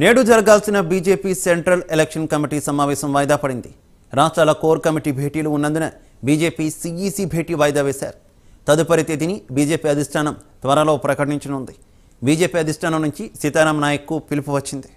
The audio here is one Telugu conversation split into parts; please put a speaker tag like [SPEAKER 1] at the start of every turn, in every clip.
[SPEAKER 1] నేడు జరగాల్సిన బీజేపీ సెంట్రల్ ఎలక్షన్ కమిటీ సమావేశం వాయిదా పడింది. రాష్ట్రాల కోర్ కమిటీ భేటీలు ఉన్నందున బీజేపీ సీఈసీ భేటీ వాయిదా వేశారు. తదుపరి తేదీని బీజేపీ అధిష్టానం త్వరలో ప్రకటించనుంది. బీజేపీ అధిష్టానం నుంచి సీతారాం నాయక్కు పిలుపు వచ్చింది.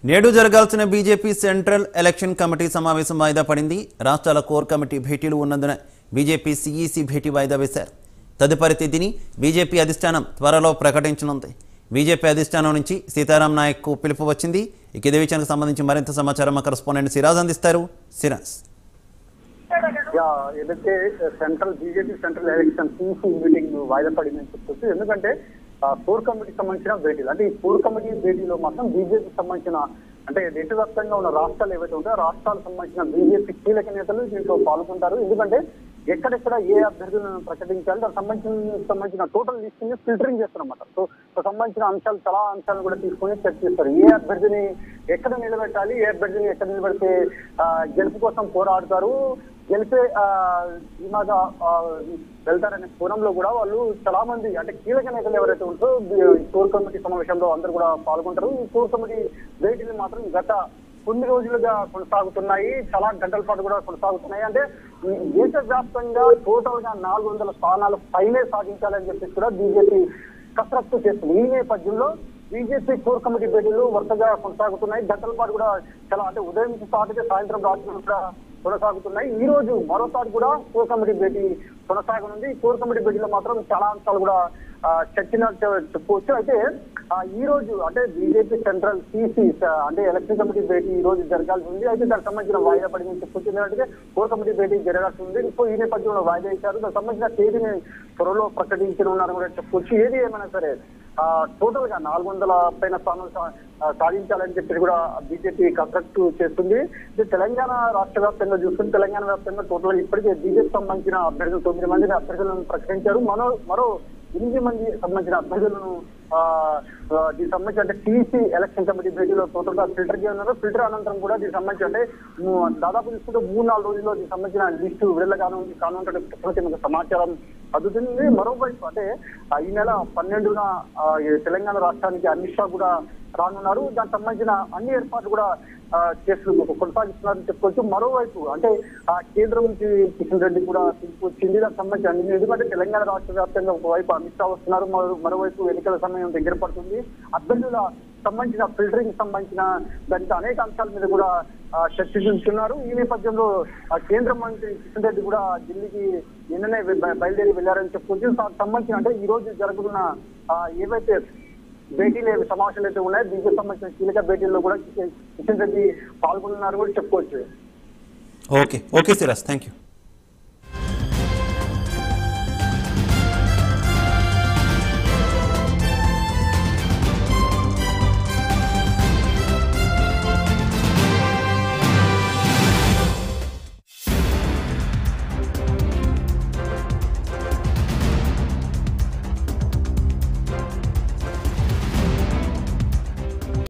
[SPEAKER 1] నేడు జరగాల్సిన బీజేపీ సెంట్రల్ ఎలక్షన్ కమిటీ సమావేశం వాయిదా పడింది. రాష్ట్రాల కోర్ కమిటీ భేటీలు ఉన్నందున బీజేపీ సీఈసీ భేటీ వాయిదా వేశారు. తదుపరి తేదీని బీజేపీ అధిష్టానం త్వరలో ప్రకటించనుంది. బీజేపీ అధిష్టానం నుంచి సీతారాం నాయక్కు పిలుపు వచ్చింది. ఇదే విషయానికి సంబంధించి మరింత సమాచారం మా కరెస్పాండెంట్ సిరాజ్ అందిస్తారు. సిరాజ్,
[SPEAKER 2] ఏదైతే BJP central election CEC meeting వాయిదా పడిందని చెప్పొచ్చు. ఎందుకంటే కోర్ కమిటీకి సంబంధించిన భేటీలు, అంటే ఈ కోర్ కమిటీ భేటీలో మాత్రం బీజేపీకి సంబంధించిన అంటే దేశవ్యాప్తంగా ఉన్న రాష్ట్రాలు ఏవైతే ఉంటాయో రాష్ట్రాలకు సంబంధించిన బీజేపీ కీలక నేతలు దీంట్లో పాల్గొంటారు. ఎందుకంటే ఎక్కడెక్కడ ఏ అభ్యర్థులను ప్రకటించాలి దానికి సంబంధించిన టోటల్ లిస్ట్ ని ఫిల్టరింగ్ చేస్తారన్నమాట. సో సంబంధించిన అంశాలు చాలా అంశాలను కూడా తీసుకొని చర్చిస్తారు. ఏ అభ్యర్థిని ఎక్కడ నిలబెట్టాలి, ఏ అభ్యర్థిని ఎక్కడ నిలబెడితే గెలుపు కోసం పోరాడతారు, గెలిపే ధీమాగా వెళ్తారనే కోణంలో కూడా వాళ్ళు చాలా మంది అంటే కీలక నేతలు ఎవరైతే ఉంటారో కోర్ కమిటీ సమావేశంలో అందరూ కూడా పాల్గొంటారు. ఈ కోర్ కమిటీ భేటీలు మాత్రం గత కొన్ని రోజులుగా కొనసాగుతున్నాయి, చాలా గంటల పాటు కూడా కొనసాగుతున్నాయి. అంటే దేశవ్యాప్తంగా టోటల్ గా 400 స్థానాలు పైనే సాధించాలని చెప్పేసి కూడా బీజేపీ కసరత్తు చేస్తుంది. ఈ నేపథ్యంలో బీజేపీ కోర్ కమిటీ భేటీలు వరుసగా కొనసాగుతున్నాయి. గంటల పాటు కూడా చాలా అంటే ఉదయం నుంచి స్టార్ట్ అయితే సాయంత్రం రాత్రి కూడా కొనసాగుతున్నాయి. ఈ రోజు మరోసారి కూడా కోర్ కమిటీ భేటీ కొనసాగనుంది. కోర్ కమిటీ భేటీలో మాత్రం చాలా అంశాలు కూడా చర్చించినట్టు చెప్పుకోవచ్చు. అయితే ఈ రోజు అంటే బీజేపీ సెంట్రల్ సీసీ అంటే ఎలక్షన్ కమిటీ భేటీ ఈ రోజు జరగాల్సి ఉంది. అయితే దానికి సంబంధించిన వాయిదా పడిందని చెప్పుకోవచ్చు. ఎందుకంటే కోర్ కమిటీ భేటీ జరగాల్సి ఉంది. ఇప్పుడు ఈ నేపథ్యంలో వాయిదా ఇచ్చారు. దానికి సంబంధించిన తేదీని త్వరలో ప్రకటించనున్నారు కూడా చెప్పుకోవచ్చు. ఏది ఏమైనా సరే టోటల్ గా 400 పైన స్థానాలు సాధించాలని చెప్పి కూడా బీజేపీ కసరత్తు చేస్తుంది. తెలంగాణ రాష్ట్ర వ్యాప్తంగా చూసుకుని తెలంగాణ వ్యాప్తంగా టోటల్ గా ఇప్పటికే బీజేపీ సంబంధించిన అభ్యర్థులు 9 మందిని అభ్యర్థులను ప్రకటించారు. మరో 8 మంది సంబంధించిన అభ్యర్థులను దీనికి సంబంధించి అంటే టీసీ ఎలక్షన్ కమిటీ భేటీలో టోటల్ గా ఫిల్టర్ చేయనున్నారు. ఫిల్టర్ అనంతరం కూడా దీనికి సంబంధించి అంటే దాదాపు తీసుకుంటే 3-4 రోజుల్లో దీనికి సంబంధించిన లిస్టు విడుదల కానుంటే సమాచారం అందుతుంది. మరోవైపు అంటే ఈ నెల 12న తెలంగాణ రాష్ట్రానికి అమిత్ షా కూడా రానున్నారు. దానికి సంబంధించిన అన్ని ఏర్పాట్లు కూడా కొనసాగిస్తున్నారని చెప్పుకోవచ్చు. మరోవైపు అంటే కేంద్రం నుంచి కిషన్ రెడ్డి కూడా తీసుకొచ్చింది. దానికి సంబంధించి ఎందుకంటే తెలంగాణ రాష్ట్ర వ్యాప్తంగా ఒకవైపు అమిత్ షా వస్తున్నారు, మరోవైపు ఎన్నికల సమయం దగ్గర పడుతుంది. అభ్యర్థుల సంబంధించిన ఫిల్టరింగ్ సంబంధించిన దానికి అనేక అంశాల మీద కూడా చర్చించుతున్నారు. ఈ నేపథ్యంలో కేంద్ర మంత్రి కిషన్ రెడ్డి కూడా ఢిల్లీకి నిన్ననే బయలుదేరి వెళ్లారని చెప్పుకోవచ్చు. సంబంధించిన అంటే ఈ రోజు జరుగుతున్న ఏవైతే భేటీలు సమావేశాలు అయితే ఉన్నాయో బీజేపీ సంబంధించిన కీలక భేటీల్లో కూడా కిషన్ రెడ్డి పాల్గొన్నారు కూడా చెప్పుకోవచ్చు.
[SPEAKER 1] Okay Siraj, thank you.